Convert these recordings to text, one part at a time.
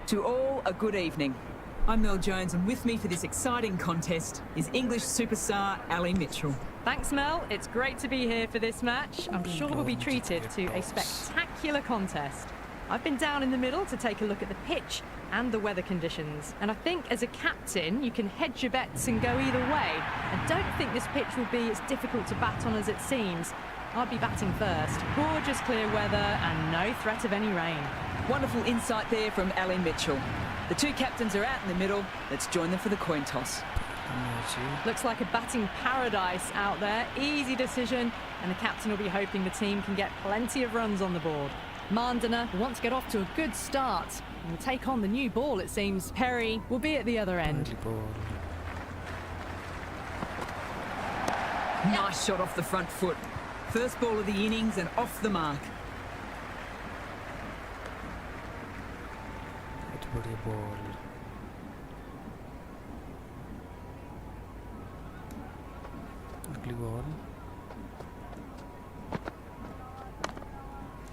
To all, a good evening. I'm Mel Jones, and with me for this exciting contest is English superstar Ali Mitchell. Thanks, Mel. It's great to be here for this match. I'm sure we'll be treated to a spectacular contest. I've been down in the middle to take a look at the pitch and the weather conditions, and I think as a captain you can hedge your bets and go either way. I don't think this pitch will be as difficult to bat on as it seems. I'll be batting first. Gorgeous clear weather and no threat of any rain. Wonderful insight there from Ali Mitchell. The two captains are out in the middle. Let's join them for the coin toss. Looks like a batting paradise out there. Easy decision, and the captain will be hoping the team can get plenty of runs on the board. Mandana will want to get off to a good start and will take on the new ball, it seems. Perry will be at the other end. Nice shot off the front foot. First ball of the innings and off the mark.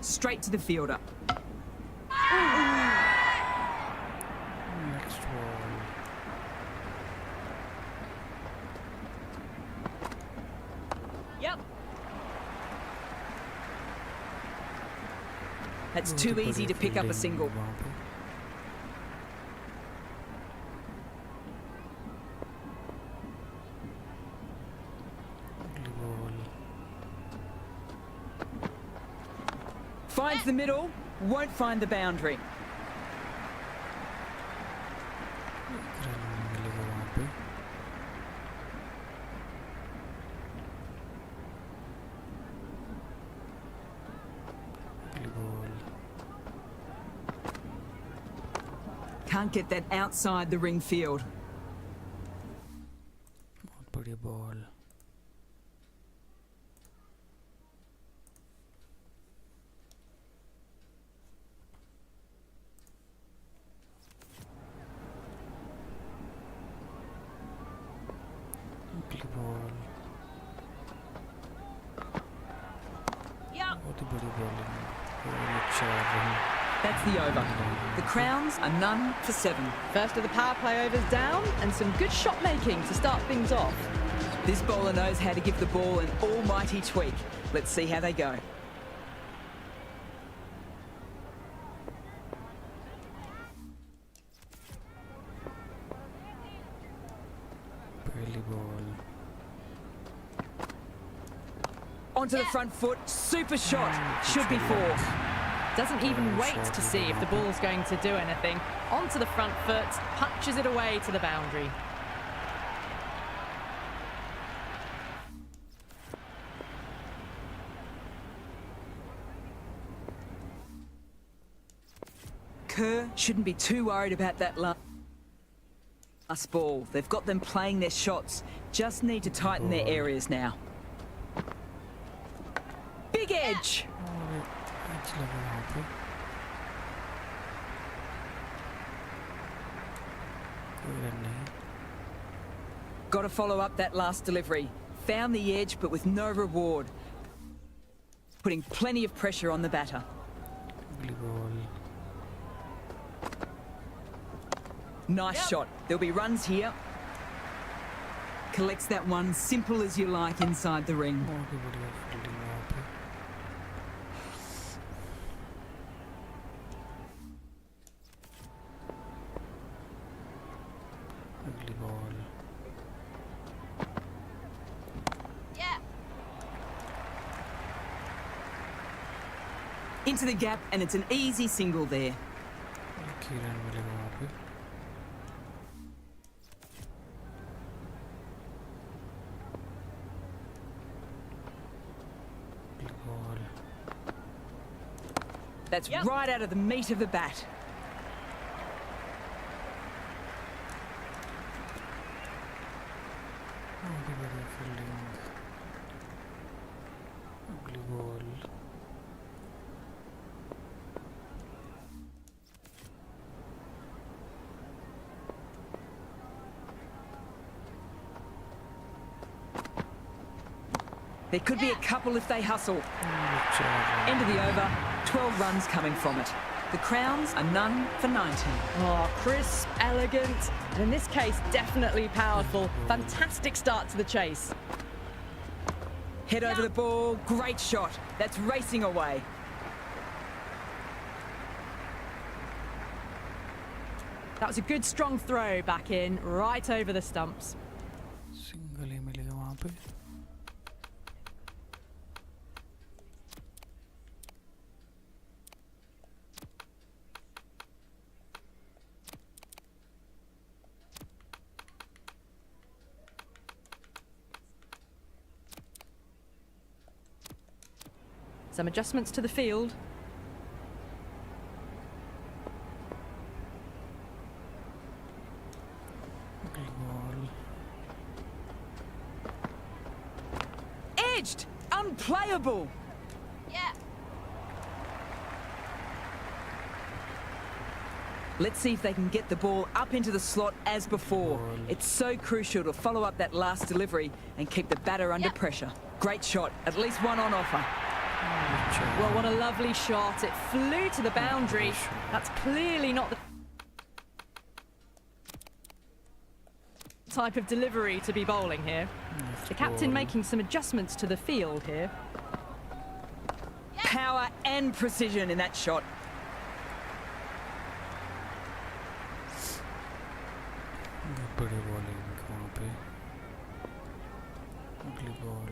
Straight to the fielder. Next ball. Yep. That's too easy to pick up a single. Finds the middle, won't find the boundary. Can't get that outside the ring field. Ball. That's the over. The Crowns are none for 7. First of the power play overs down, and some good shot making to start things off. This bowler knows how to give the ball an almighty tweak. Let's see how they go. Onto the front foot, super shot. Should be 4. Doesn't even wait to see if the ball's going to do anything. Onto the front foot, punches it away to the boundary. Kerr shouldn't be too worried about that last ball. They've got them playing their shots. Just need to tighten their areas now. Big edge! Got to follow up that last delivery. Found the edge, but with no reward. Putting plenty of pressure on the batter. Nice shot. There'll be runs here. Collects that one, simple as you like, inside the ring. Into the gap, and it's an easy single there. That's right out of the meat of the bat. There could be a couple if they hustle. End of the over, 12 runs coming from it. The crowns are none for 90. Oh, crisp, elegant, and in this case, definitely powerful. Fantastic start to the chase. Head over the ball, great shot. That's racing away. That was a good strong throw back in, right over the stumps. Single ही मिलेगा वहाँ पे. Some adjustments to the field. Ball. Edged! Unplayable! Yeah. Let's see if they can get the ball up into the slot as before. Ball. It's so crucial to follow up that last delivery and keep the batter under pressure. Great shot, at least one on offer. Well, what a lovely shot. It flew to the boundary. That's clearly not the type of delivery to be bowling here. The captain making some adjustments to the field here. Power and precision in that shot. बड़े bowling वहाँ पे. अगली ball.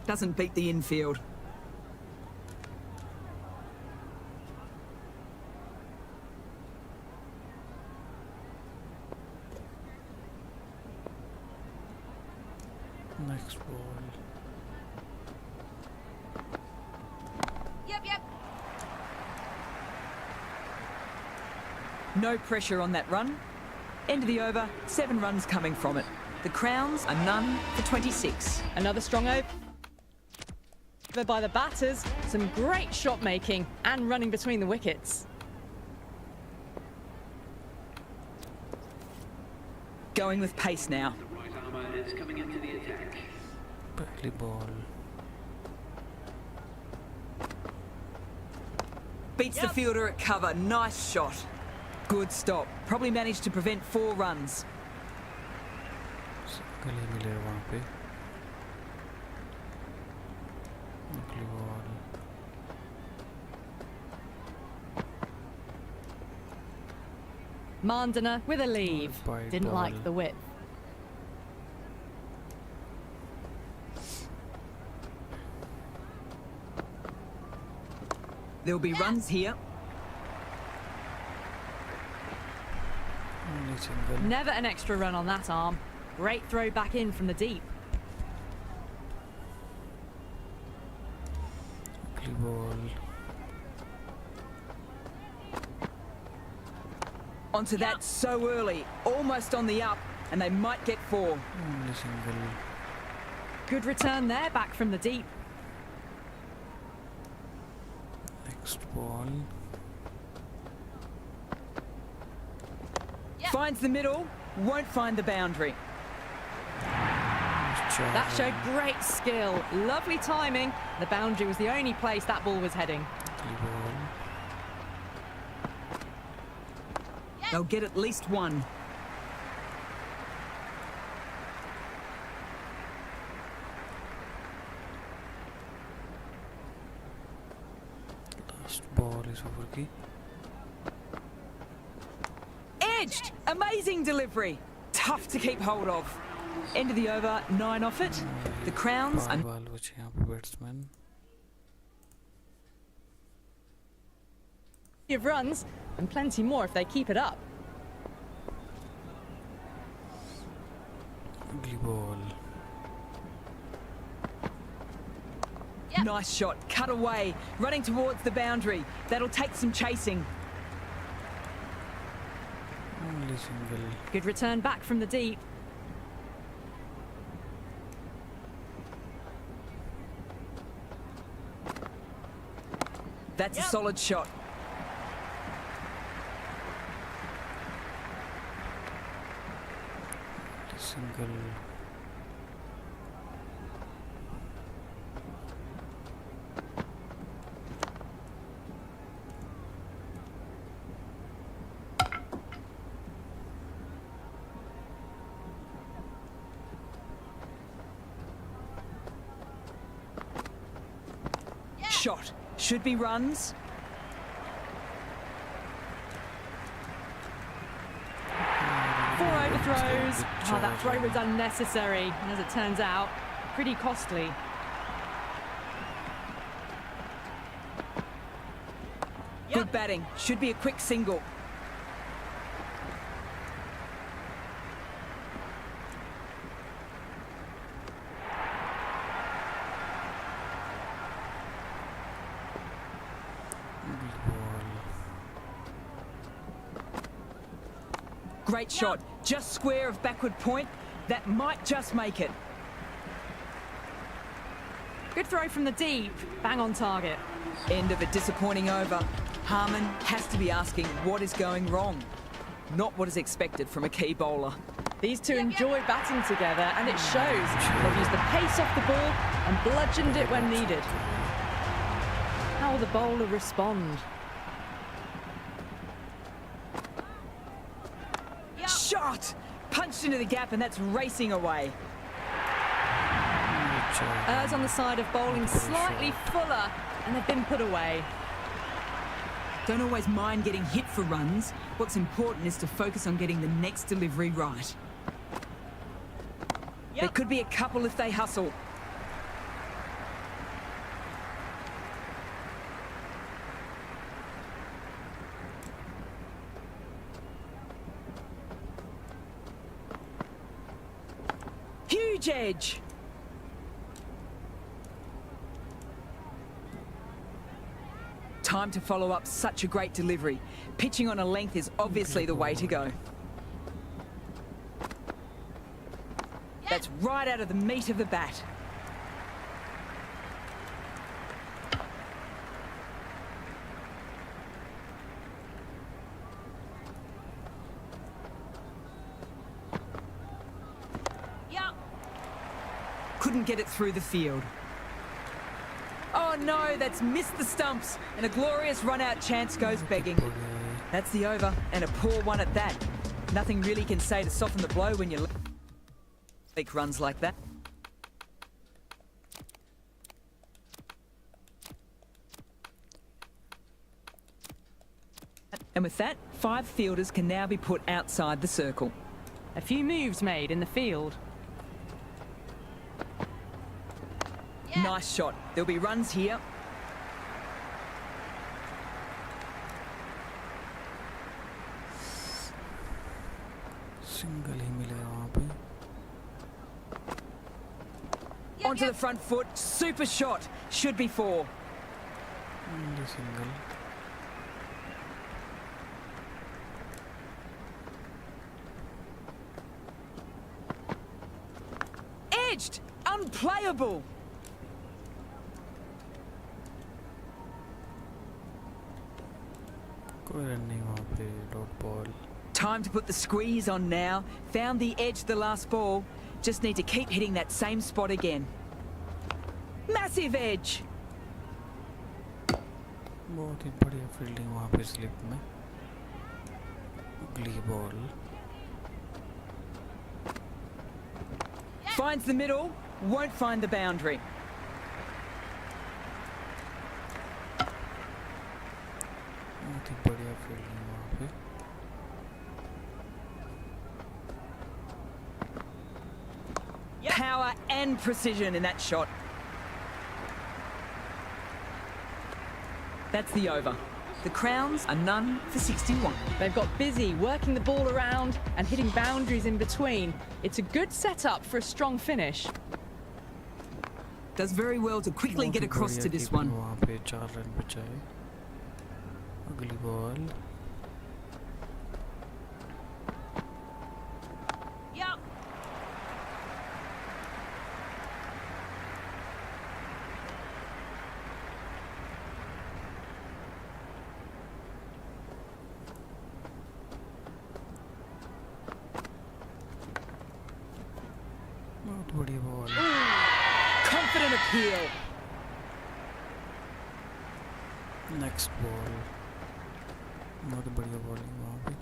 Doesn't beat the infield. Next ball. Yep. No pressure on that run. End of the over, 7 runs coming from it. The crowns are none for 26. Another strong over by the batters. Some great shot making and running between the wickets. Going with pace now. Right armour is coming into the attack. पहली ball. Beats the fielder at cover. Nice shot. Good stop. Probably managed to prevent 4 runs. Single ही मिलेगा वहाँ पे. अगली ball. Mandana with a leave. Wide Didn't ball. like the width. There'll be runs here. Only single. Never an extra run on that arm. Great throw back in from the deep. अगली ball. Onto that so early. Almost on the up. And they might get 4. Only single. Good return there, back from the deep. Next ball. Finds the middle. Won't find the boundary. That showed great skill. Lovely timing. The boundary was the only place that ball was heading. अगली ball. They'll get at least 1. Last ball is over की. Edged! Amazing delivery. Tough to keep hold of. End of the over, 9 off it. The crowns are... बाल बचे यहाँ पे batsman. Of runs and plenty more if they keep it up. अगली ball. Nice shot. Cut away. Running towards the boundary. That'll take some chasing. Only single. Good return back from the deep. That's a solid shot. Single. shot. Should be runs. Four overthrows. Oh, that throw was unnecessary, and as it turns out, pretty costly. Good batting. Should be a quick single. Great shot. Just square of backward point. That might just make it. Good throw from the deep. Bang on target. End of a disappointing over. Harman has to be asking what is going wrong. Not what is expected from a key bowler. These two enjoy batting together, and it shows. They've used the pace off the ball and bludgeoned it when needed. How will the bowler respond? Shot! Punched into the gap, and that's racing away. Errs on the side of bowling slightly fuller, and they've been put away. Don't always mind getting hit for runs. What's important is to focus on getting the next delivery right. There could be a couple if they hustle. Huge edge. Time to follow up such a great delivery. Pitching on a length is obviously the way to go. That's right out of the meat of the bat. Couldn't get it through the field. Oh no, that's missed the stumps, and a glorious run-out chance goes begging. That's the over, and a poor one at that. Nothing really can say to soften the blow when you make runs like that. And with that, 5 fielders can now be put outside the circle. A few moves made in the field. Nice shot. There'll be runs here. Single ही मिलेगा वहाँ पे. Onto the front foot. Super shot. Should be 4. Only single. Edged. Unplayable. कोई run नहीं वहाँ पे. Dot ball. Time to put the squeeze on now. Found the edge the last ball. Just need to keep hitting that same spot again. Massive edge. बहुत ही बढ़िया fielding वहाँ pay slip में. अगली ball. Finds the middle. Won't find the boundary. बहुत ही बढ़िया fielding वहाँ पे. Power and precision in that shot. That's the over. The crowns are none for 61. They've got busy working the ball around and hitting boundaries in between. It's a good setup for a strong finish. Does very well to quickly get across to this one. वहाँ पे 4 run बचाए. अगली ball. बहुत बढ़िया ball. Confident appeal. Next ball. बहुत बढ़िया bowling वहाँ पे.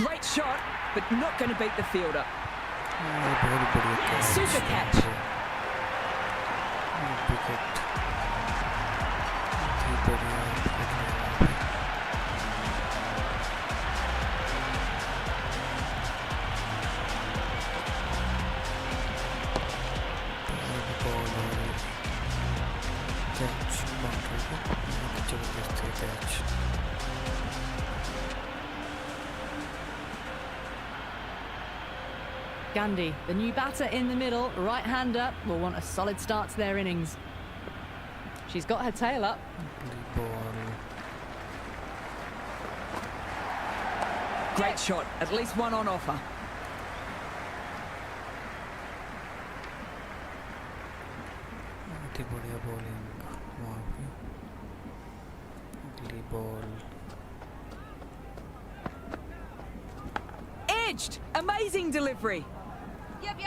Great shot, but not going to beat the fielder. बहुत बढ़िया catch. Super catch. Wicket. Boundary को बहुत जबरदस्त है catch. Gandhi, the new batter in the middle, right hander, will want a solid start to their innings. She's got her tail up. Ball. Great shot, at least one on offer. बहुत ही बढ़िया bowling वहाँ पे. अगली ball. Edged! Amazing delivery. Yep.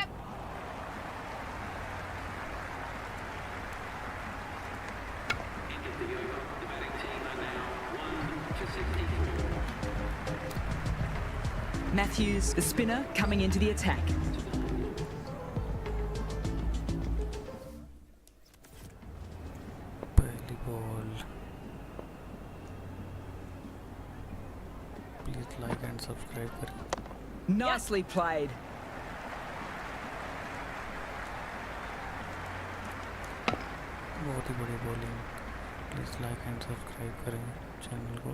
End of the over. The batting team are now 1 for 64. Matthews, the spinner, coming into the attack. पहली ball. Please like and subscribe करें. Nicely played. बहुत ही बड़ी bowling. Please like and subscribe करें channel को.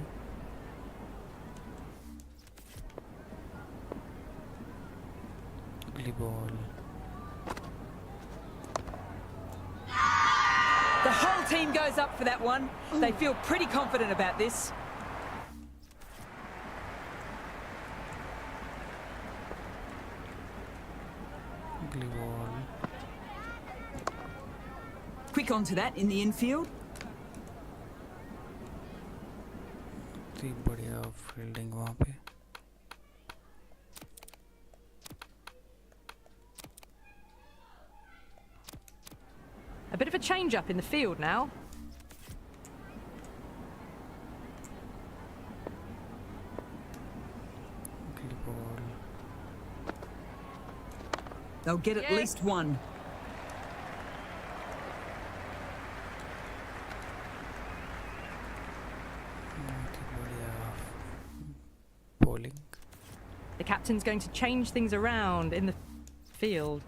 अगली ball. The whole team goes up for that one. They feel pretty confident about this. अगली ball. Quick onto that in the infield. बहुत ही बढ़िया fielding वहाँ पे. A bit of a change up in the field now. अगली ball. They'll get at least one. बहुत ही बढ़िया bowling. The captain's going to change things around in the field.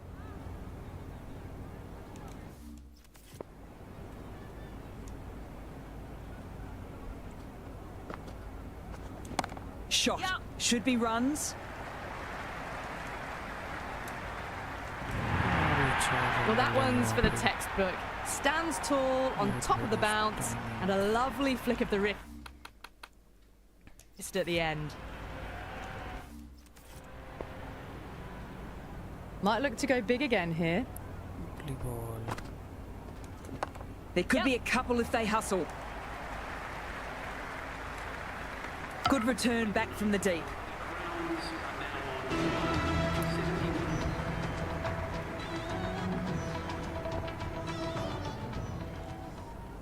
Shot. Should be runs. Well, that one's for the textbook. Stands tall on top of the bounce, and a lovely flick of the wrist at the end. Might look to go big again here. अगली ball. There could be a couple if they hustle. Good return back from the deep.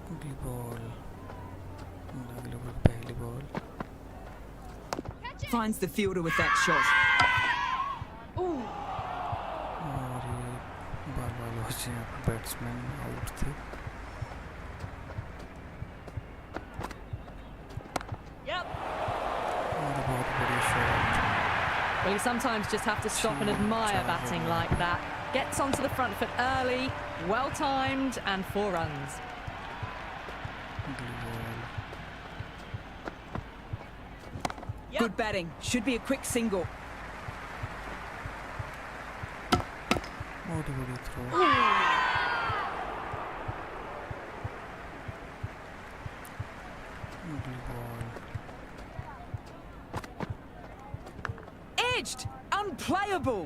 अगली ball. अगली ball पहली ball. Finds the fielder with that shot. और ये बाल हो जाए batsman out थे. और बहुत बढ़िया shot. Well, you sometimes just have to stop and admire batting like that. Gets onto the front foot early, well timed, and 4 runs. अगली ball. Good batting. Should be a quick single. बहुत ही बड़ी throw. अगली ball. Edged. Unplayable.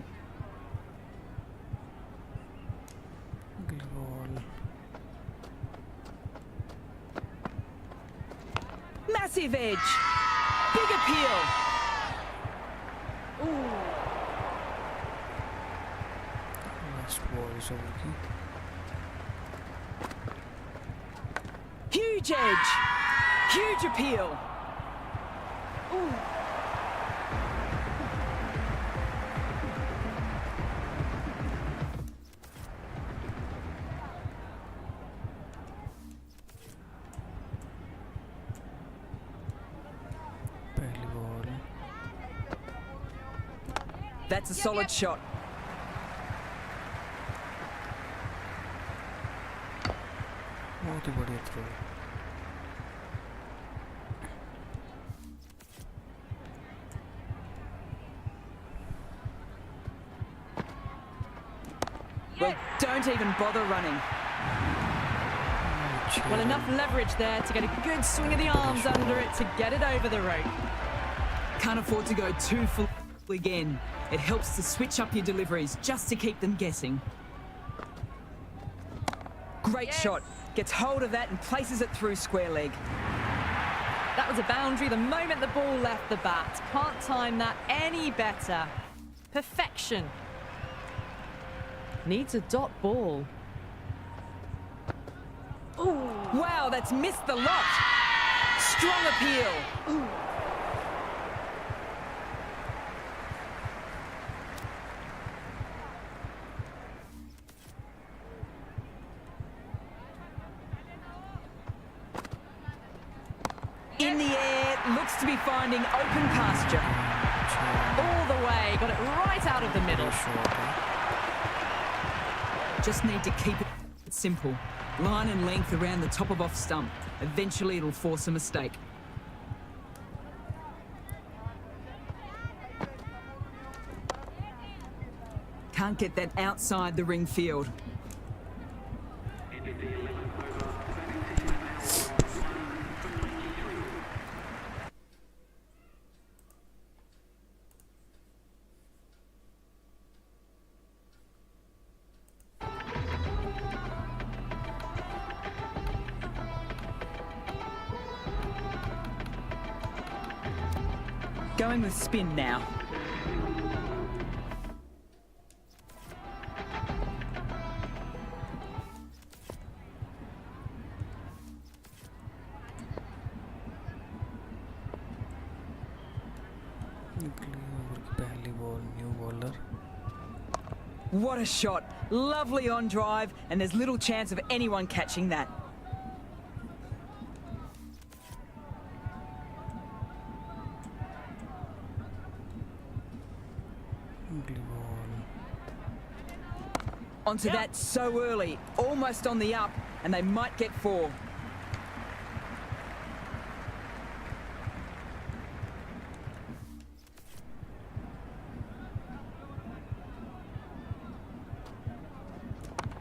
अगली ball. Massive edge. Big appeal. Last ball इस over की. Huge edge. Huge appeal. पहली ball. That's a solid shot. बहुत ही बढ़िया throw. throw. Well, don't even bother running. Well, enough leverage there to get a good swing of the arms under it to get it over the rope. Can't afford to go too full again. It helps to switch up your deliveries just to keep them guessing. Great shot. Gets hold of that and places it through square leg. That was a boundary the moment the ball left the bat. Can't time that any better. Perfection. Needs a dot ball. Ooh. Wow, that's missed the lot. Strong appeal. Ooh. In the air, looks to be finding open pasture. All the way, got it right out of the middle. Just need to keep it simple. Line and length around the top of off stump. Eventually it'll force a mistake. Can't get that outside the ring field. Going with spin now. What a shot. Lovely on drive, and there's little chance of anyone catching that. Onto that so early, almost on the up, and they might get 4.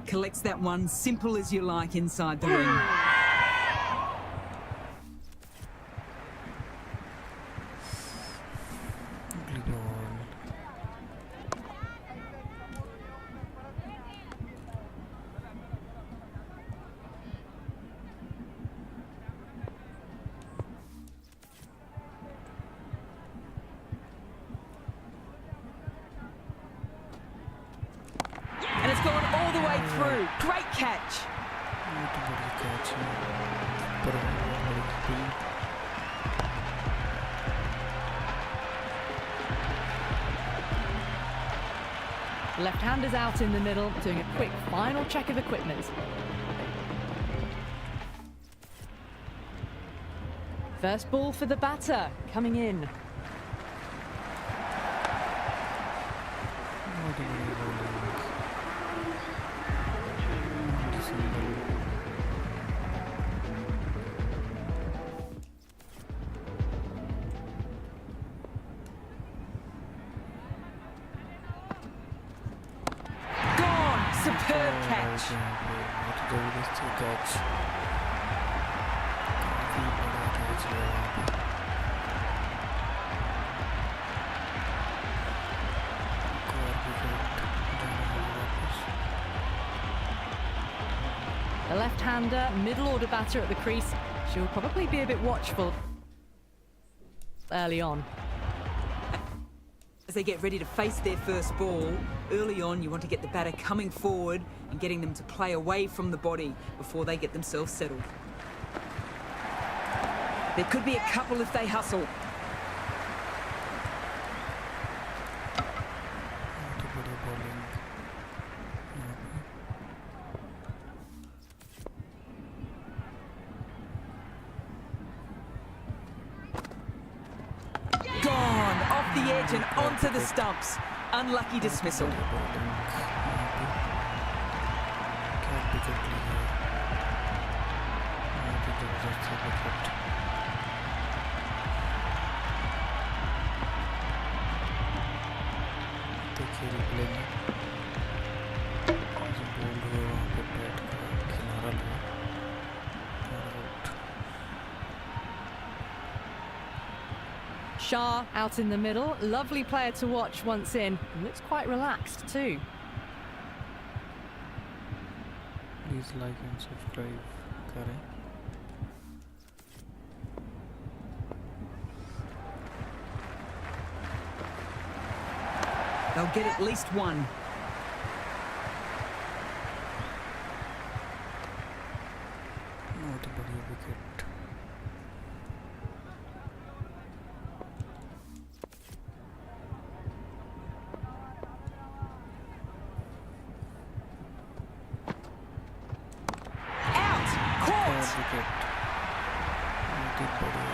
Collects that one, simple as you like, inside the ring. And it's gone all the way through. Great catch. Left-handers out in the middle, doing a quick final check of equipment. First ball for the batter, coming in. Superb catch. The left-hander, middle-order batter at the crease. She'll probably be a bit watchful early on. As they get ready to face their first ball, early on you want to get the batter coming forward and getting them to play away from the body before they get themselves settled. There could be a couple if they hustle. The edge and onto the stumps. Unlucky dismissal. देखिए replay में जो bold हुए वहाँ पे bat का किनारा लगा और out. Shah out in the middle. Lovely player to watch once in. Looks quite relaxed too. Please like and subscribe करें। They'll get at least one. बहुत बढ़िया विकेट। Out! Caught! विकेट बहुत ही बढ़िया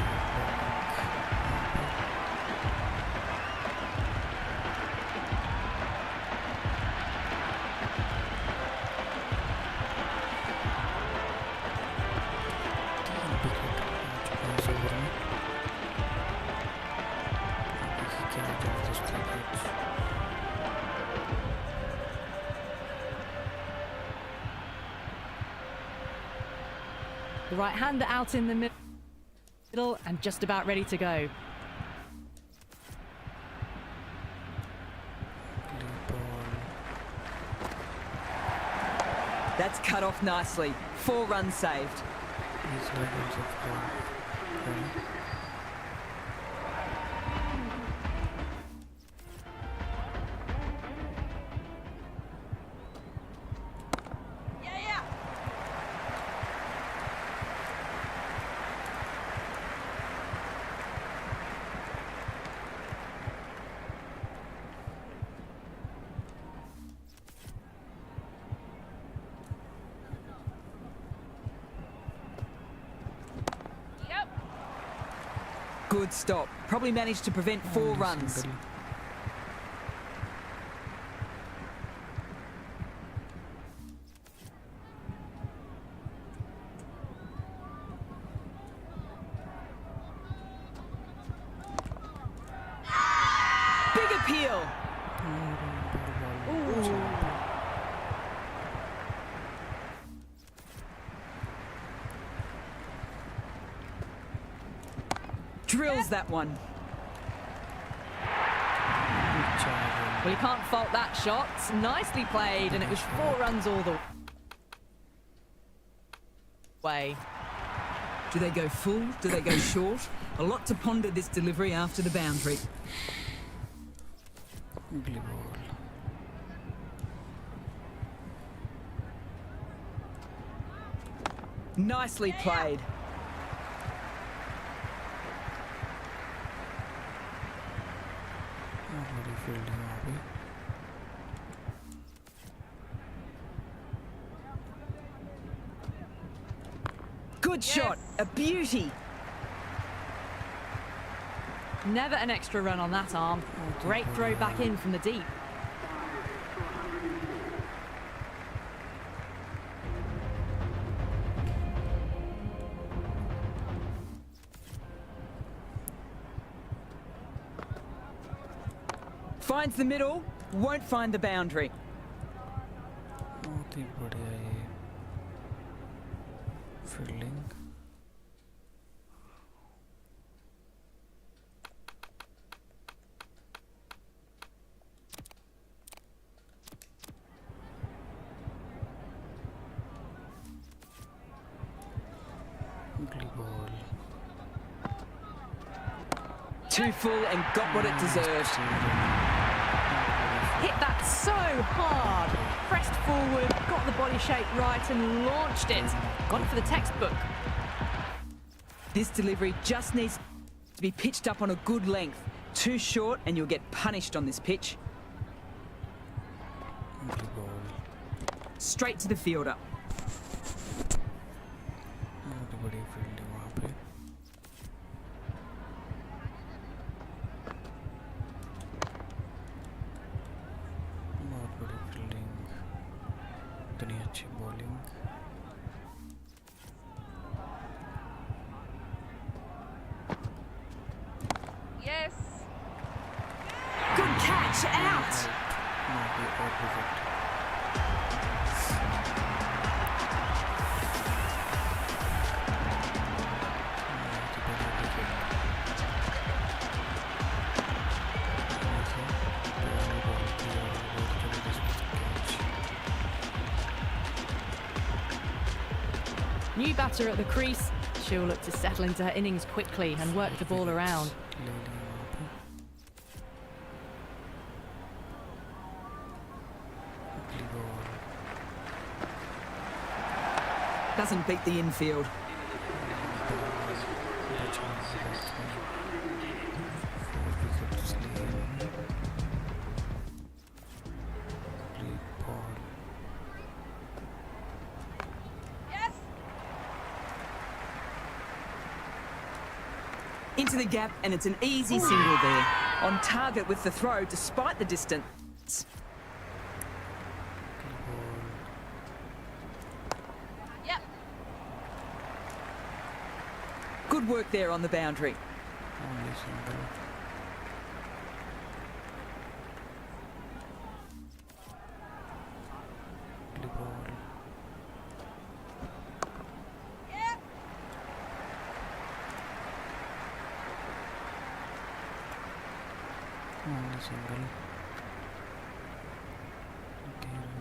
The right-hander out in the middle and just about ready to go. That's cut off nicely. 4 runs saved. Please like and subscribe. Good stop. Probably managed to prevent 4 runs. Single. Big appeal. Drills that one. Well, you can't fault that shot. Nicely played, and it was 4 runs all the way. Do they go full? Do they go short? A lot to ponder this delivery after the boundary. Ugly ball. Nicely played. बड़ी fielding वहाँ पे। Good shot. A beauty. Never an extra run on that arm. Great throw back in from the deep. Finds the middle, won't find the boundary. बहुत ही बढ़िया ये fielding. Ugly ball. Too full and got what it deserved. Hit that so hard. Pressed forward, got the body shape right and launched it. Got it for the textbook. This delivery just needs to be pitched up on a good length. Too short and you'll get punished on this pitch. Ugly ball. Straight to the fielder. बहुत बड़ी fielding वहाँ पे। बहुत बड़ी fielding, इतनी अच्छी bowling. Good catch, out! New batter at the crease. She'll look to settle into her innings quickly and work the ball around. Doesn't beat the infield. Into the gap, and it's an easy single there. On target with the throw, despite the distance. Yep. Good work there on the boundary. Single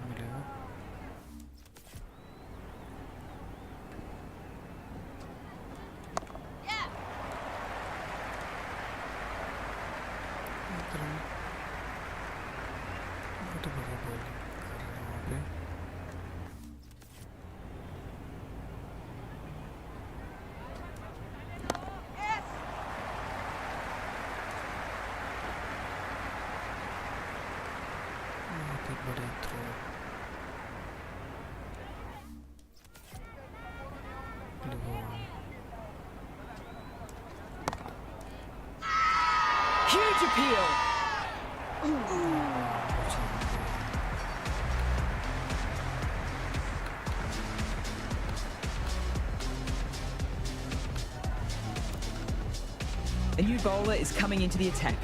मिलेगा बहुत बढ़िया bowling कर रहे हैं वहाँ पे बड़े throw Huge appeal. A new bowler is coming into the attack.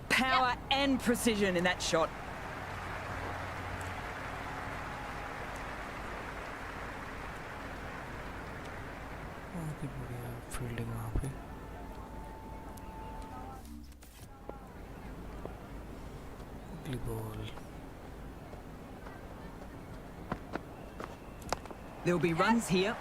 Power and precision in that shot. बहुत ही बढ़िया फील्डिंग वहाँ पे अगली ball There'll be runs here.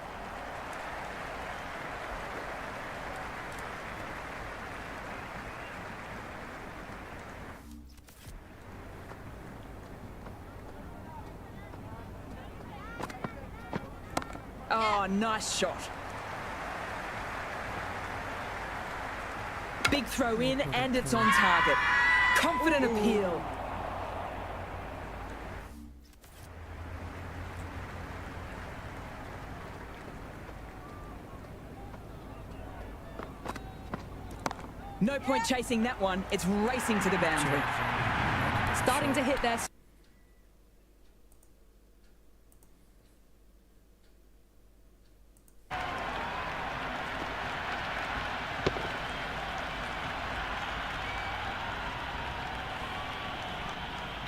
Oh, nice shot. Big throw in and it's on target. Confident appeal. No point chasing that one. It's racing to the boundary. Starting to hit their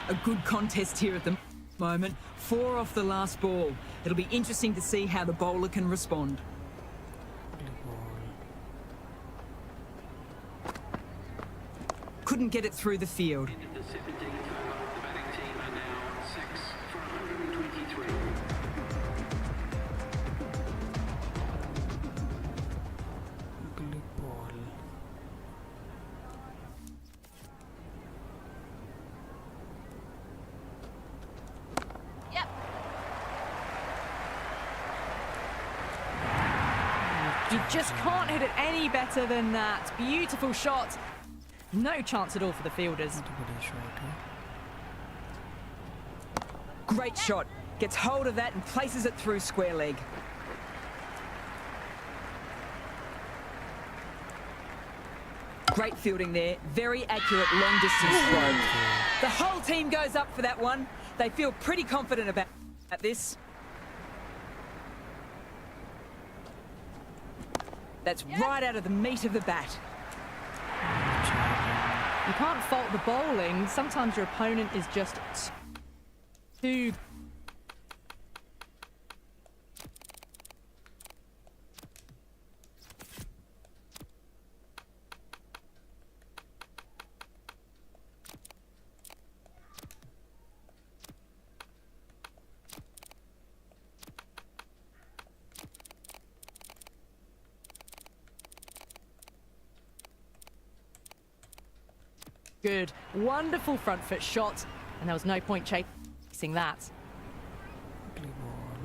A good contest here at the moment. 4 off the last ball. It'll be interesting to see how the bowler can respond. Couldn't get it through the field. Into the 17th over, the batting team are now 6 for 123. अगली ball You just can't hit it any better than that. Beautiful shot. No chance at all for the fielders. बहुत ही बढ़िया shot है. Great shot. Gets hold of that and places it through square leg. Great fielding there. Very accurate long distance throw. The whole team goes up for that one. They feel pretty confident about this. That's right out of the meat of the bat. You can't fault the bowling. Sometimes your opponent is just too... Good. Wonderful front foot shot. And there was no point chasing that. Ugly ball.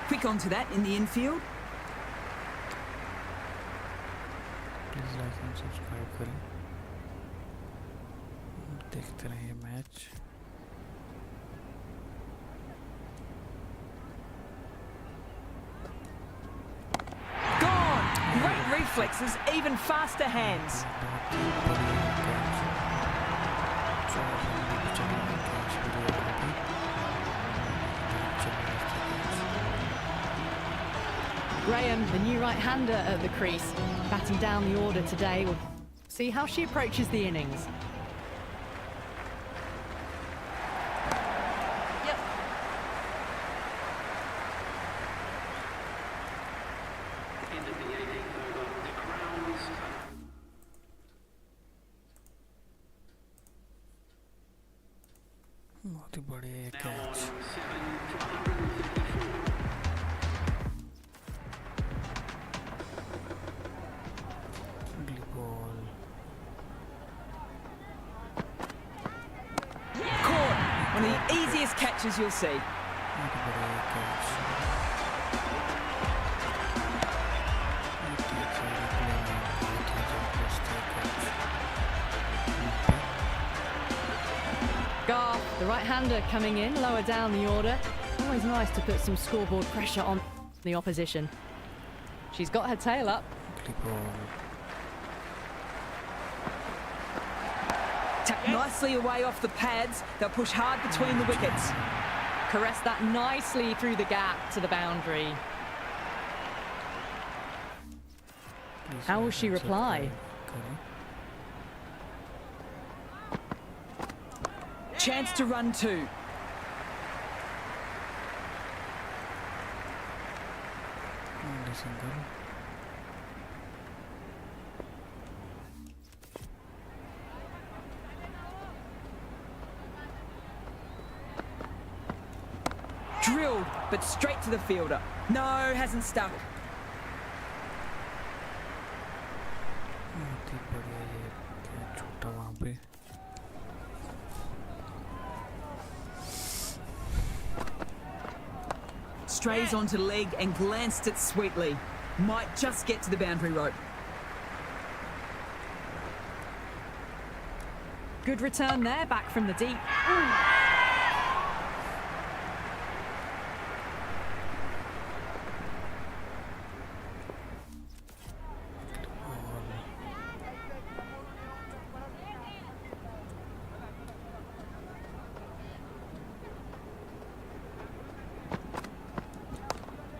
Quick onto that in the infield. Please like and subscribe करें. देखते रहिए match. Gone! Great reflexes, even faster hands. Graham, the new right-hander at the crease, batting down the order today. We'll see how she approaches the innings. End of the 18th over. The Crowns. बहुत ही बढ़िया Now catch. on 7 for 154. Ugly ball. Caught! One of the easiest catches you'll see. बहुत ही बढ़िया catch. Gar, the right-hander coming in, lower down the order. Always nice to put some scoreboard pressure on the opposition. She's got her tail up. Ugly ball. Tapped nicely away off the pads. They'll push hard between the wickets. Caress that nicely through the gap to the boundary. Please How will like she and reply? subscribe करें. Chance to run two. Only single. Drilled, but straight to the fielder. No, hasn't stuck. बहुत ही बढ़िया ये catch छूटा वहाँ पे. Strays onto leg and glanced it sweetly. Might just get to the boundary rope. Good return there, back from the deep.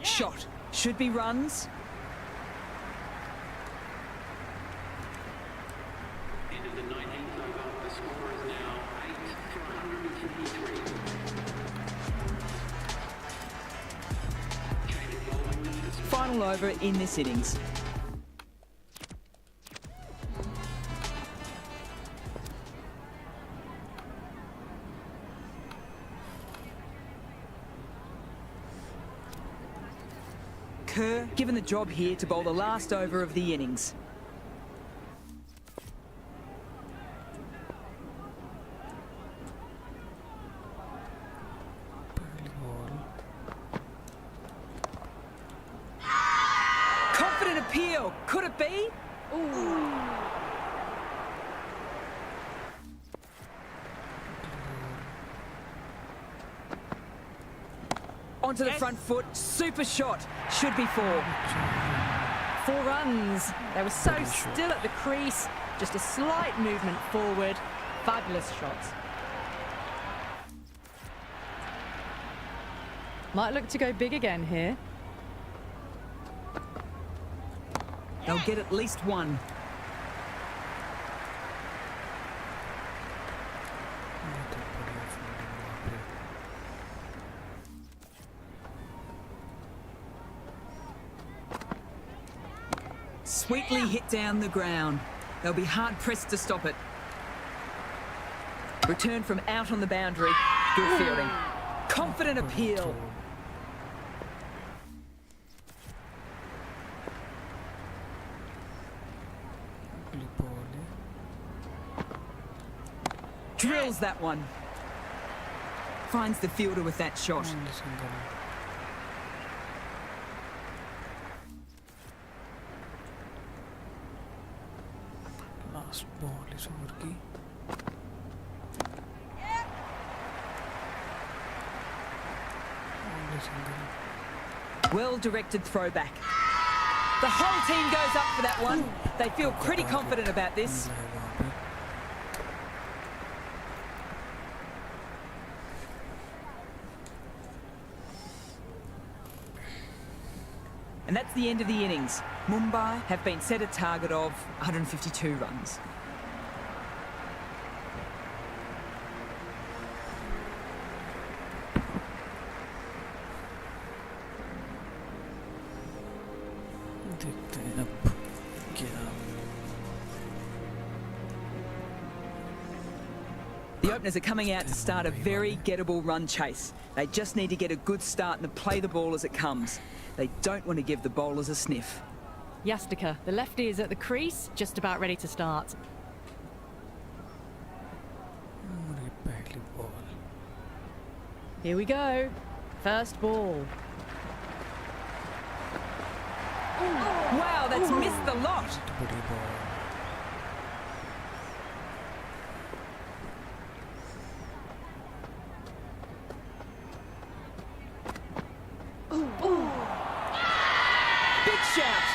Shot. Should be runs. End of the 19th over. The score is now 8 for 153. Change of bowling. Final over in this innings. Kerr given the job here to bowl the last over of the innings. पहली ball. it be? Onto the front foot, super shot. Should be 4. 4 runs. They were so still at the crease. Just a slight movement forward. Fabulous shots. Might look to go big again here. They'll get at least 1. Sweetly hit down the ground. They'll be hard pressed to stop it. Return from out on the boundary. Good fielding. Confident appeal. Drills that one. Finds the fielder with that shot. Last ball is over की. Well directed throwback. The whole team goes up for that one. They feel pretty confident about this. And that's the end of the innings. Mumbai have been set a target of 152 runs. देखते हैं अब क्या. The openers are coming out to start a very gettable run chase. They just need to get a good start and play the ball as it comes. They don't want to give the bowlers a sniff. Jeetega, the lefty, is at the crease, just about ready to start. पहली ball. Here we go. First ball. Wow, that's missed the lot. बड़ी ball. Big shout.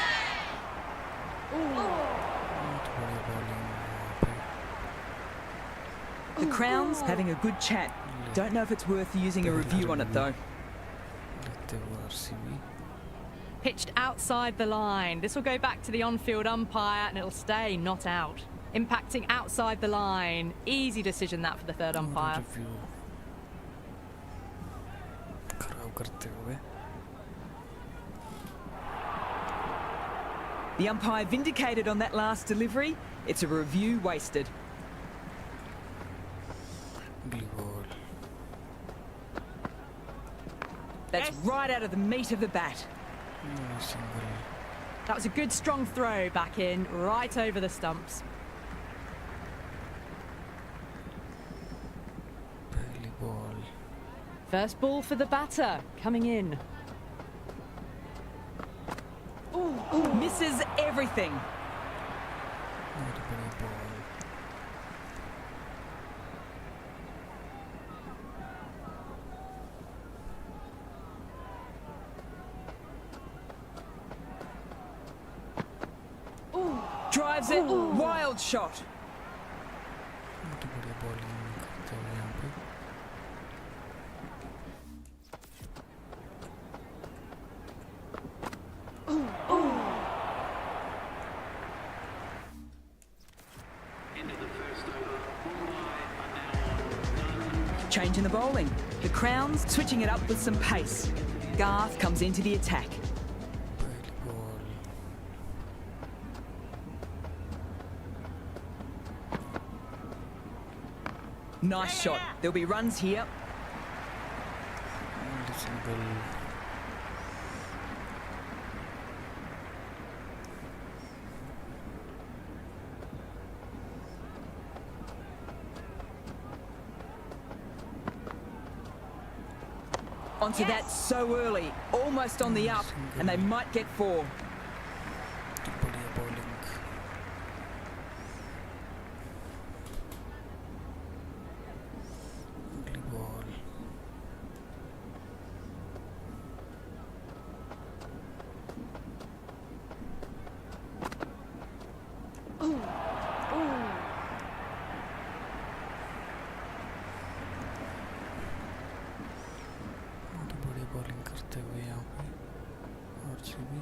The Crowns having a good chat. Don't know if it's worth using a review on it though. लेते हुए RCB. Pitched outside the line. This will go back to the on-field umpire and it'll stay not out. Impacting outside the line. Easy decision that for the third umpire. Review. खराब करते हुए. The umpire vindicated on that last delivery. It's a review wasted. Blue ball. That's right out of the meat of the bat. Single. That was a good strong throw back in, right over the stumps. पहली ball. First ball for the batter, coming in. Misses everything. बहुत बड़ी ball. Drives it. Wild shot. बहुत बड़ी bowling करते हुए यहाँ पे. Change in the bowling. The Crowns switching it up with some pace. Garth comes into the attack. पहली ball. Nice shot. There'll be runs here. Only single. Onto that so early. Almost on the up. And they might get 4. बढ़िया bowling RCB.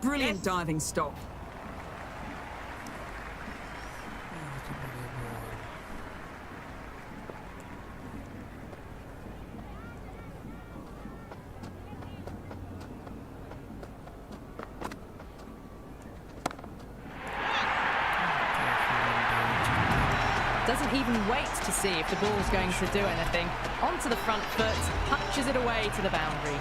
Brilliant diving stop. बहुत ही बढ़िया ball. Doesn't even wait to see if the ball's going to do anything. Onto the front foot, punches it away to the boundary.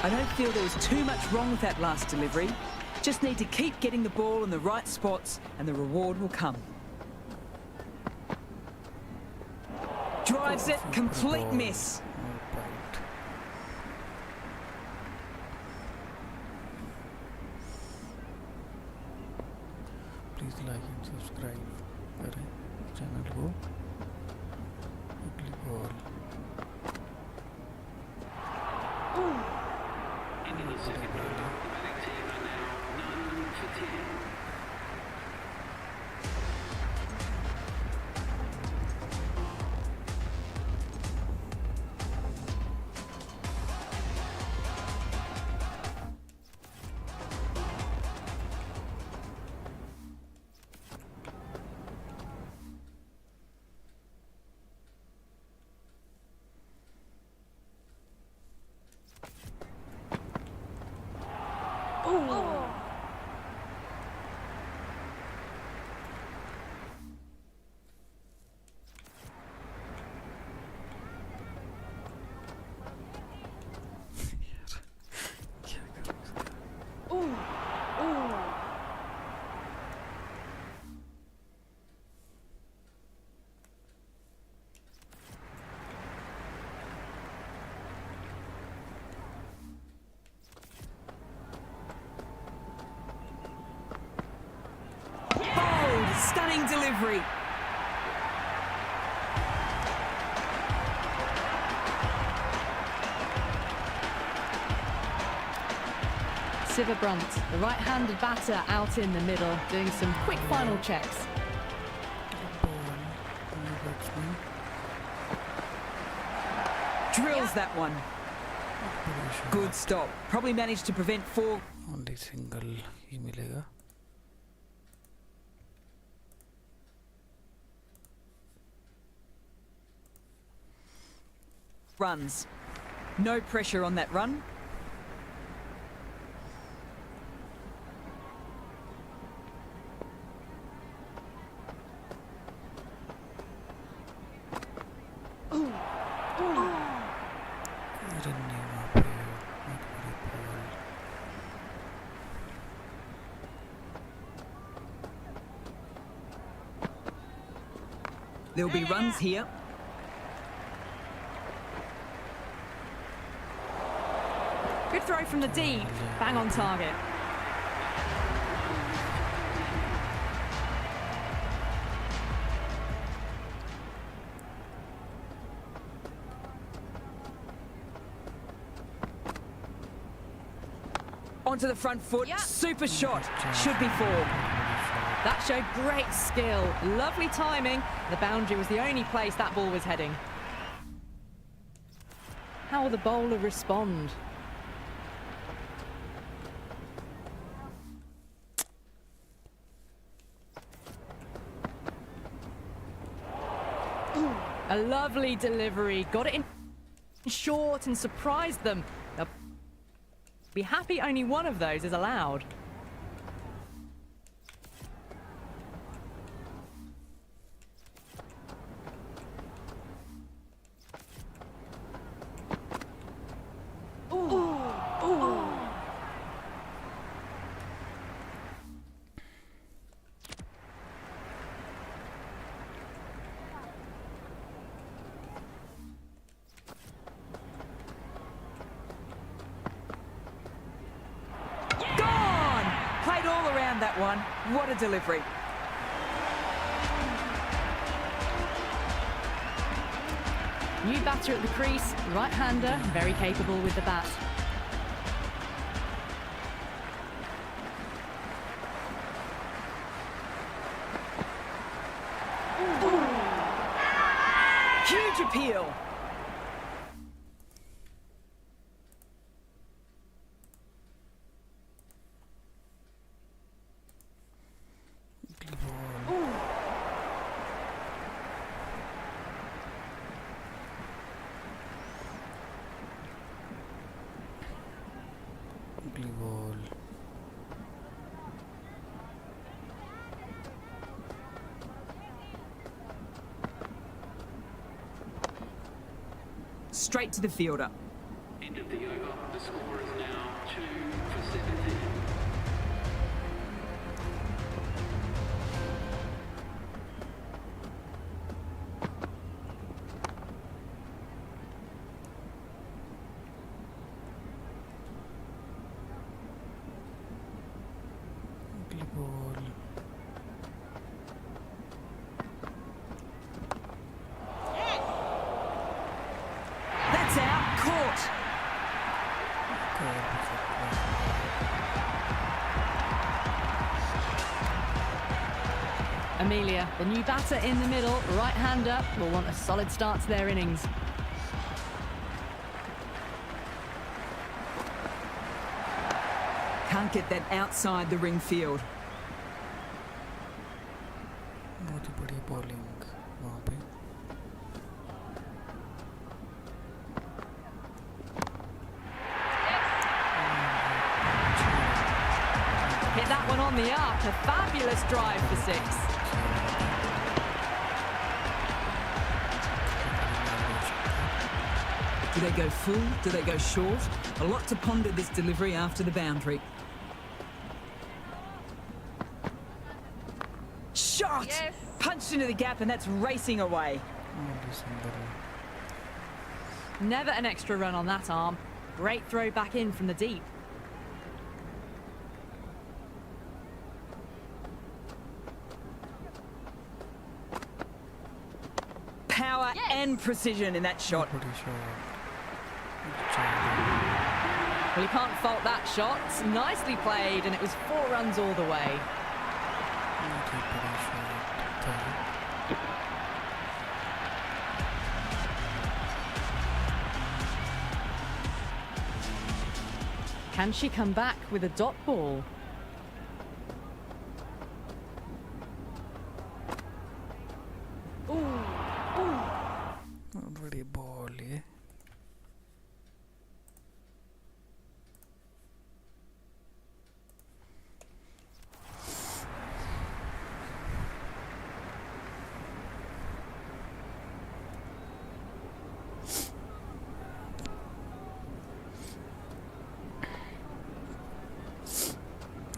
I don't feel there was too much wrong with that last delivery. Just need to keep getting the ball in the right spots and the reward will come. Drives it, complete miss. Right. Please like and subscribe करें channel को. अगली ball. Into the second over, the batting team are now 9 for 10. Bold, stunning delivery. Siva Brunt, the right-handed batter out in the middle, doing some quick final checks. Ball. New batsman. Drills that one. बड़ी shot. Good stop. Probably managed to prevent four. Only single ही मिलेगा. Runs. No pressure on that run. Run नहीं वहाँ पे. बहुत बड़ी ball. There'll be runs here. Good throw from the deep, bang on target. Onto the front foot. Yeah. Super shot. Should be four. That showed great skill, lovely timing. The boundary was the only place that ball was heading. How will the bowler respond? A lovely delivery, got it in short and surprised them. They'll be happy only one of those is allowed. That one. What a delivery. New batter at the crease, right-hander, very capable with the bat. appeal. Ugly ball. Straight to the fielder. End of the over. The score is now 2 for 17. Ugly ball. That's out. Caught. Amelia, the new batter in the middle, right-hander, will want a solid start to their innings. Can't get that outside the ring field. बहुत ही बढ़िया bowling वहाँ पे. Hit that one on the up, a fabulous drive for 6. Do they go full? Do they go short? A lot to ponder this delivery after the boundary. Shot! Yes. Punched into the gap and that's racing away. बहुत सुंदर है. Never an extra run on that arm. Great throw back in from the deep. Power and precision in that shot. बड़ी shot. Well, you can't fault that shot. Nicely played, and it was 4 runs all the way. बहुत ही बड़ी shot था. Can she come back with a dot ball? बहुत बड़ी ball ये.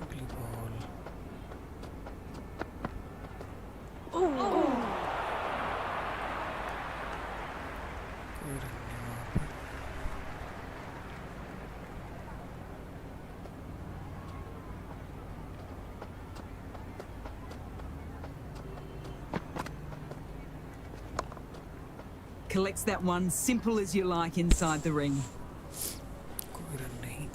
Ugly ball. कोई run नहीं वहाँ पे. Collects that one, simple as you like, inside the ring. कोई रन नहीं.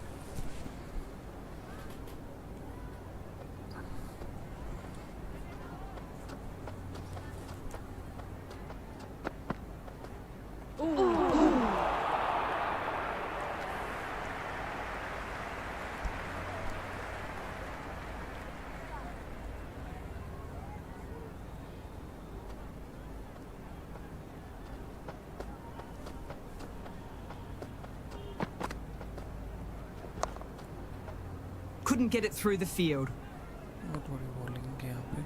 Couldn't get it through the field. बहुत बड़ी बॉलिंग यहाँ पे.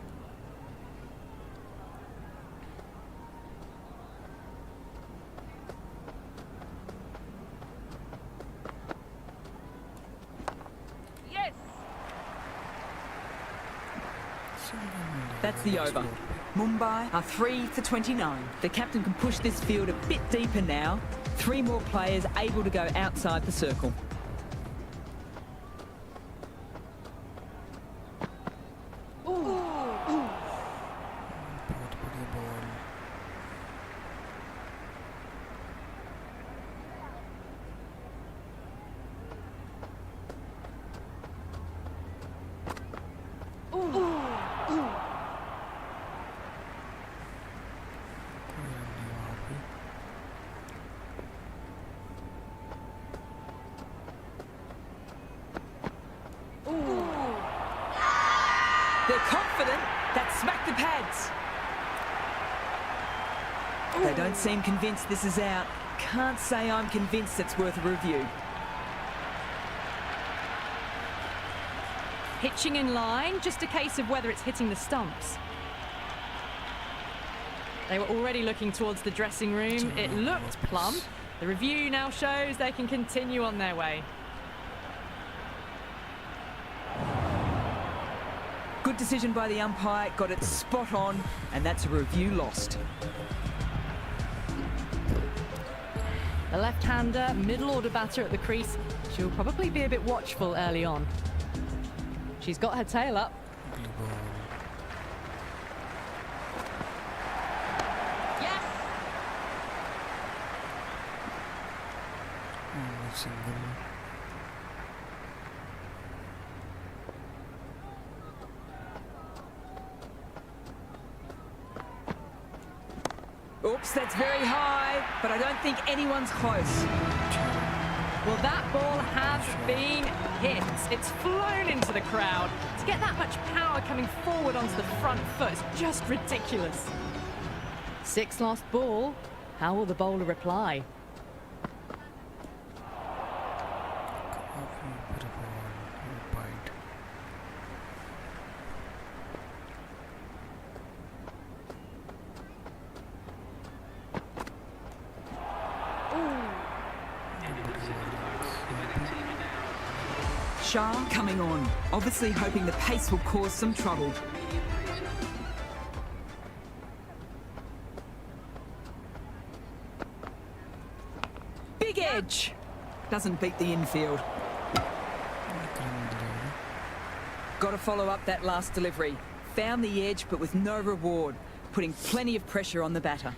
That's the over. Mumbai are 3 for 29. The captain can push this field a bit deeper now. 3 more players able to go outside the circle. बहुत बड़ी ball. कोई run नहीं वहाँ पे. They're confident. That smacked the pads. They don't seem convinced this is out. Can't say I'm convinced it's worth a review. Pitching in line, just a case of whether it's hitting the stumps. They were already looking towards the dressing room. It looked plumb. The review now shows they can continue on their way. Good decision by the umpire, got it spot on, and that's a review lost. The left-hander, middle-order batter at the crease. She'll probably be a bit watchful early on. She's got her tail up. Yes. Single. Oops, that's very high, but I don't think anyone's close. Well, that ball has been hit. It's flown into the crowd. To get that much power coming forward onto the front foot is just ridiculous. 6th last ball. How will the bowler reply? Shah coming on, obviously hoping the pace will cause some trouble. Big edge! Doesn't beat the infield. Got to follow up that last delivery. Found the edge, but with no reward, putting plenty of pressure on the batter.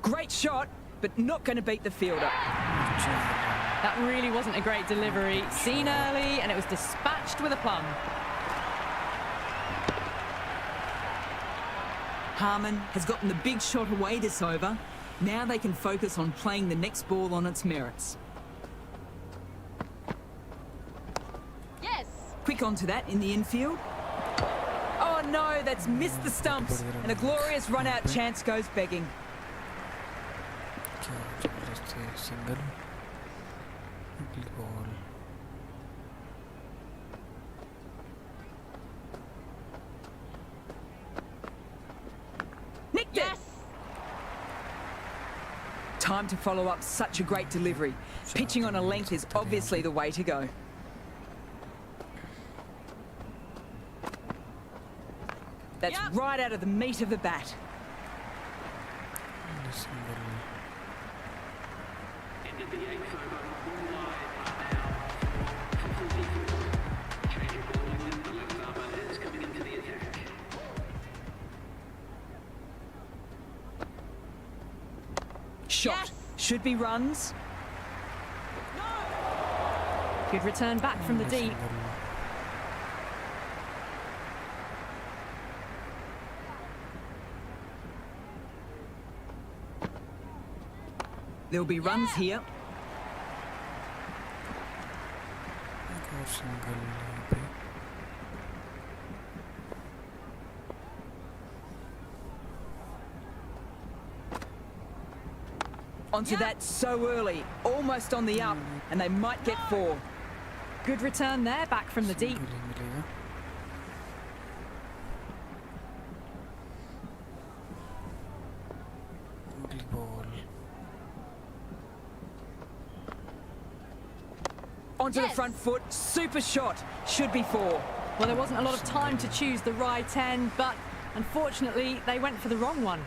Great shot, but not going to beat the fielder. That really wasn't a great delivery. Seen early, and it was dispatched with a plum. Harman has gotten the big shot away this over. Now they can focus on playing the next ball on its merits. Yes! Quick onto that in the infield. Oh no, that's missed the stumps, and a glorious run-out chance goes begging. Single. Ball. Nicked it! Time to follow up such a great delivery. Pitching on a length is obviously the way to go. That's right out of the meat of the bat. Ended the 8th over. All live now for 44. Changing ball in, the left armour is coming into the attack. Shot. Yes. Should be runs. Good return back from the deep. There'll be runs here. Onto that so early, almost on the up, and they might get 4. Good return there, back from the deep. Onto the front foot, super shot, should be 4. Well, there wasn't a lot of time to choose the right end, but unfortunately, they went for the wrong one.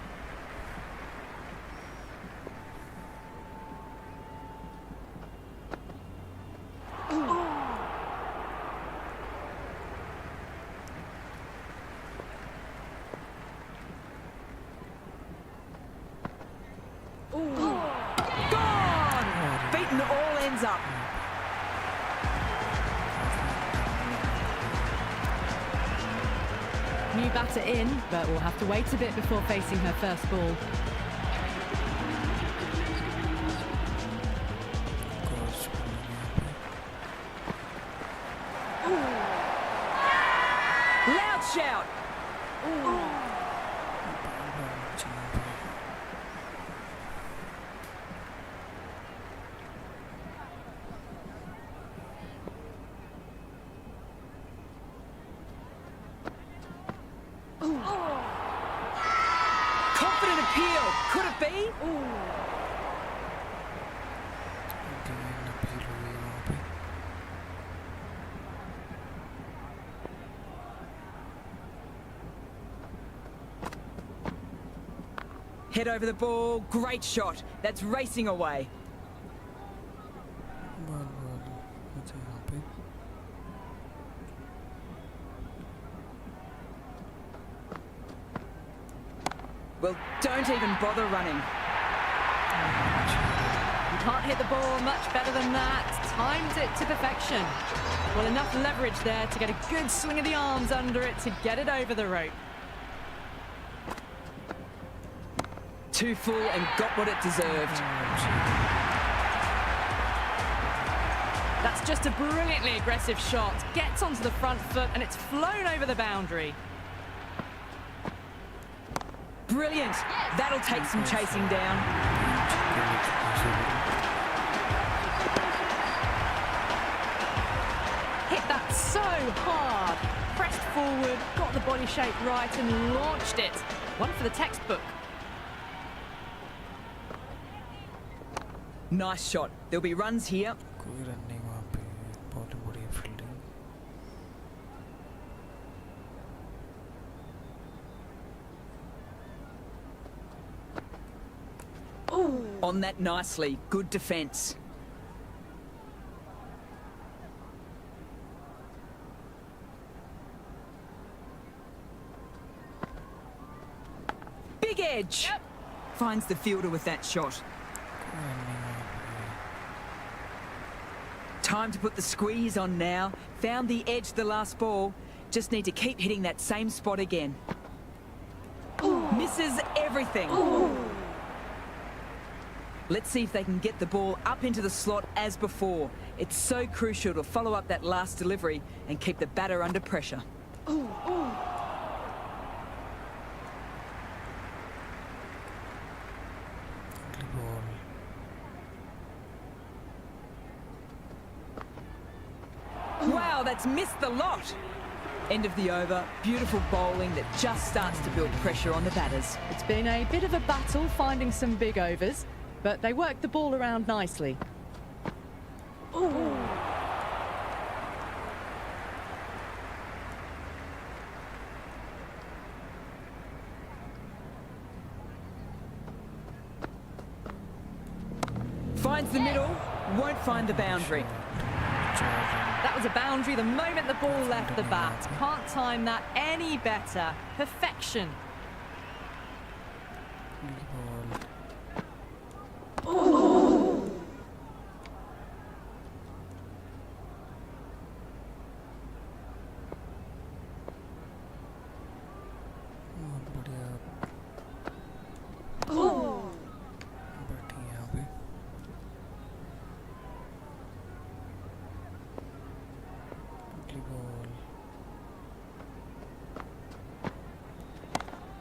Gone! Beaten all ends up. batter in, but we'll have to wait a bit before facing her first ball. Loud shout. Confident appeal. Could it be? Head over the ball. Great shot. That's racing away. Well, don't even bother running. You can't hit the ball much better than that. Timed it to perfection. Well, enough leverage there to get a good swing of the arms under it to get it over the rope. Too full and got what it deserved. That's just a brilliantly aggressive shot. Gets onto the front foot and it's flown over the boundary. Brilliant. That'll take some chasing down. Hit that so hard. Pressed forward, got the body shape right and launched it. One for the textbook. Nice shot. There'll be runs here. कोई run नहीं वहाँ पे, बहुत बढ़िया fielding. On that nicely. Good defence. Big edge. Yep. Finds the fielder with that shot. Time to put the squeeze on now. Found the edge the last ball. Just need to keep hitting that same spot again. Misses everything. Let's see if they can get the ball up into the slot as before. It's so crucial to follow up that last delivery and keep the batter under pressure. Wow, that's missed the lot. End of the over. Beautiful bowling that just starts to build pressure on the batters. It's been a bit of a battle finding some big overs, but they worked the ball around nicely. Finds the middle, won't find the boundary. That was a boundary the moment the ball left the bat. Can't time that any better. Perfection.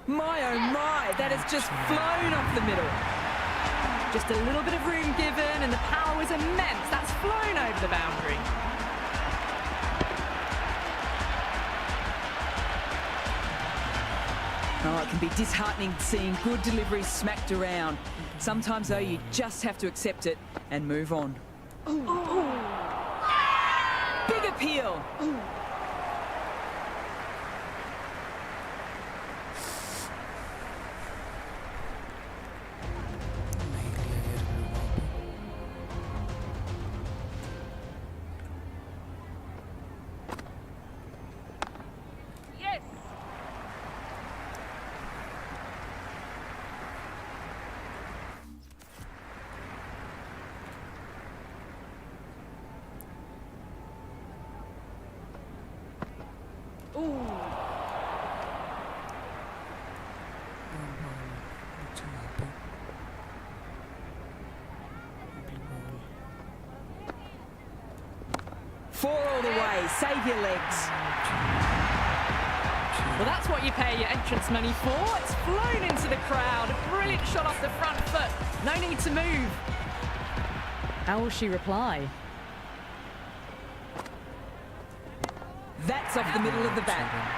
My oh my, that has just flown off the middle. Just a little bit of room given and the power was immense. That's flown over the boundary. Oh, it can be disheartening seeing good deliveries smacked around. Sometimes, though, you just have to accept it and move on. Big appeal. all the way. Save your legs. Well, that's what you pay your entrance money for. It's flown into the crowd. A brilliant shot off the front foot. No need to move. How will she reply? That's off the middle of the bat.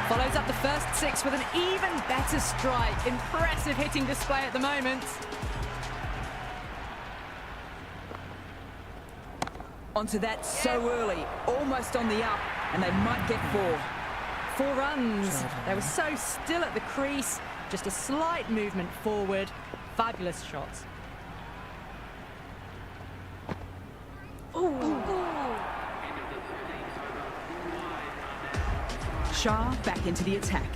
Follows up the first 6 with an even better strike. Impressive hitting display at the moment. Onto that so early, almost on the up, and they might get 4. 4 runs. They were so still at the crease. Just a slight movement forward. Fabulous shots. Shah back into the attack.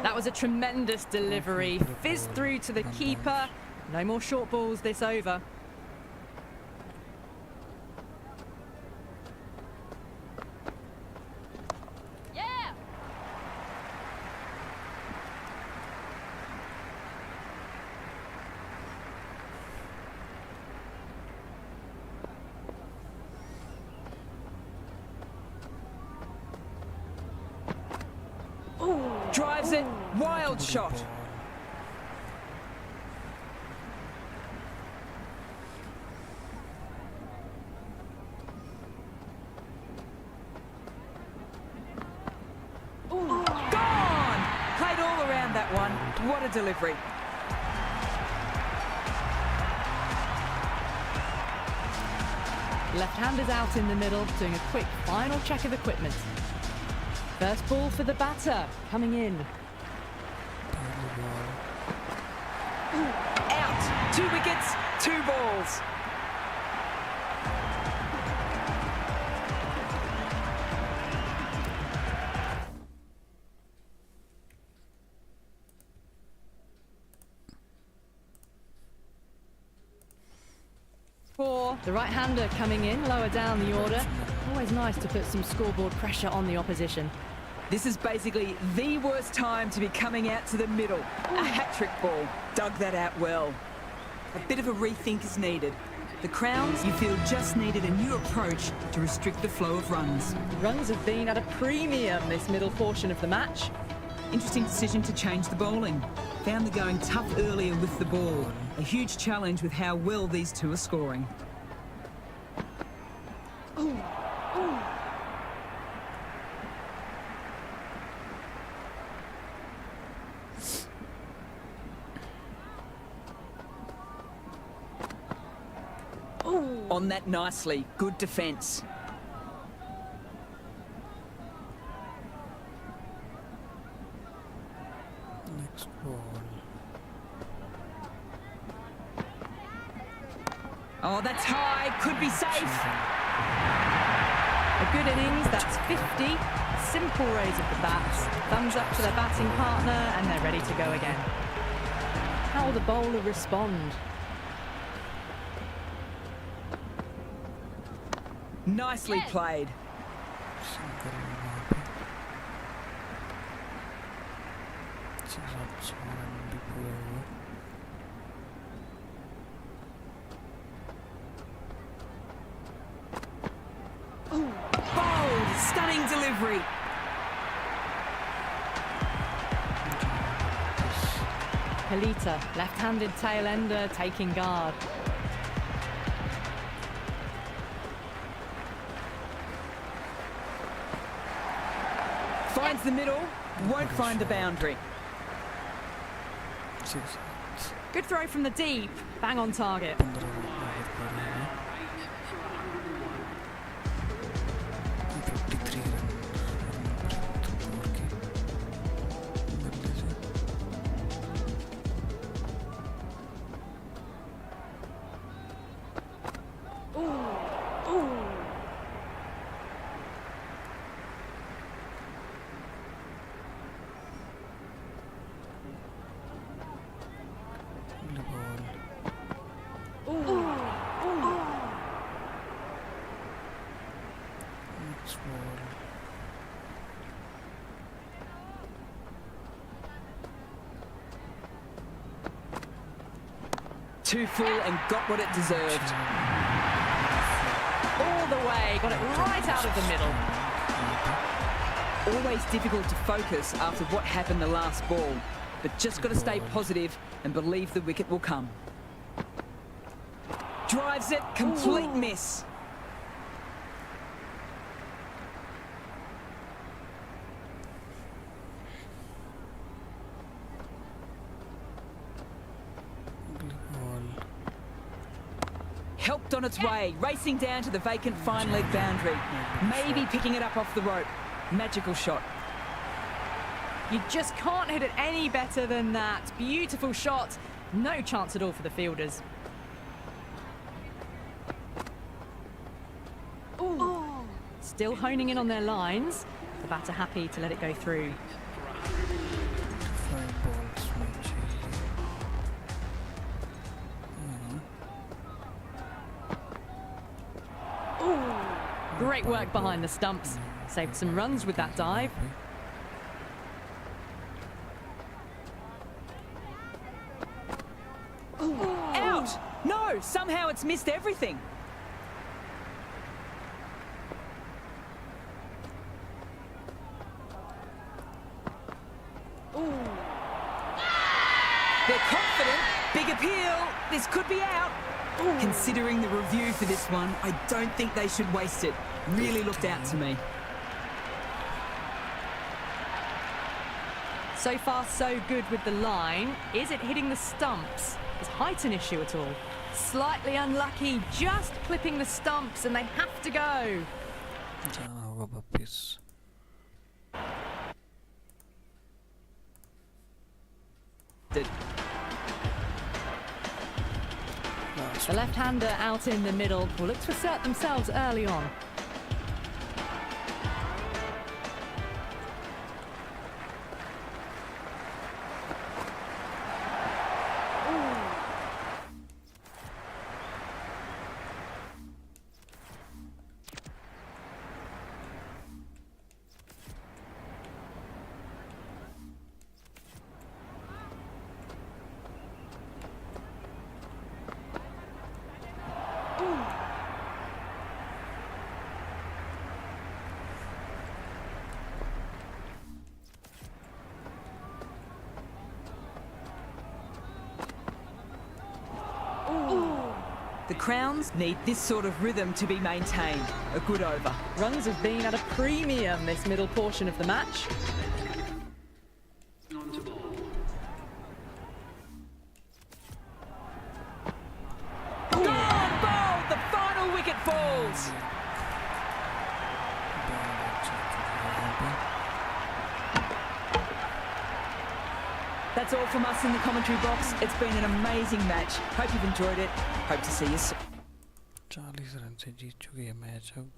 That was a tremendous delivery. Fizzed through to the keeper. No more short balls this over. Drives it, wild shot. Gone! Played all around that one. What a delivery. Left-handers out in the middle, doing a quick final check of equipment. First ball for the batter, coming in. Out. 2 wickets, 2 balls. The right-hander coming in, lower down the order. Always nice to put some scoreboard pressure on the opposition. This is basically the worst time to be coming out to the middle. A hat-trick ball. Dug that out well. A bit of a rethink is needed. The Crowns, you feel, just needed a new approach to restrict the flow of runs. Runs have been at a premium this middle portion of the match. Interesting decision to change the bowling. Found the going tough earlier with the ball. A huge challenge with how well these two are scoring. On that nicely. Good defence. Next ball. Oh, that's high. Could be safe. A good innings, that's 50. Simple raise of the bats. Thumbs up to their batting partner, and they're ready to go again. How will the bowler respond? Nicely played. Bold, stunning delivery. Kalita, left-handed tail-ender, taking guard. Finds the middle, won't find the boundary. Good throw from the deep, bang on target. Too full and got what it deserved. All the way, got it right out of the middle. Always difficult to focus after what happened the last ball, but just got to stay positive and believe the wicket will come. Drives it, complete miss. Helped on its way, racing down to the vacant fine leg boundary. Maybe picking it up off the rope. Magical shot. You just can't hit it any better than that. Beautiful shot. No chance at all for the fielders. Still honing in on their lines. The batter happy to let it go through. 5 balls में चाहिए. Great work behind the stumps. Saved some runs with that dive. Out! No, somehow it's missed everything. They're confident. Big appeal. This could be out. Considering the review for this one, I don't think they should waste it. Really looked out to me. So far, so good with the line. Is it hitting the stumps? Is height an issue at all? Slightly unlucky, just clipping the stumps, and they have to go. जाना होगा वापस. The left-hander out in the middle will look to assert themselves early on. The Crowns need this sort of rhythm to be maintained. A good over. Runs have been at a premium this middle portion of the match. On to ball. Gone bowled! The final wicket falls. That's all from us in the commentary box. It's been an amazing match. Hope you've enjoyed it. Hope to see you soon. 40 run से जीत चुकी है match अब.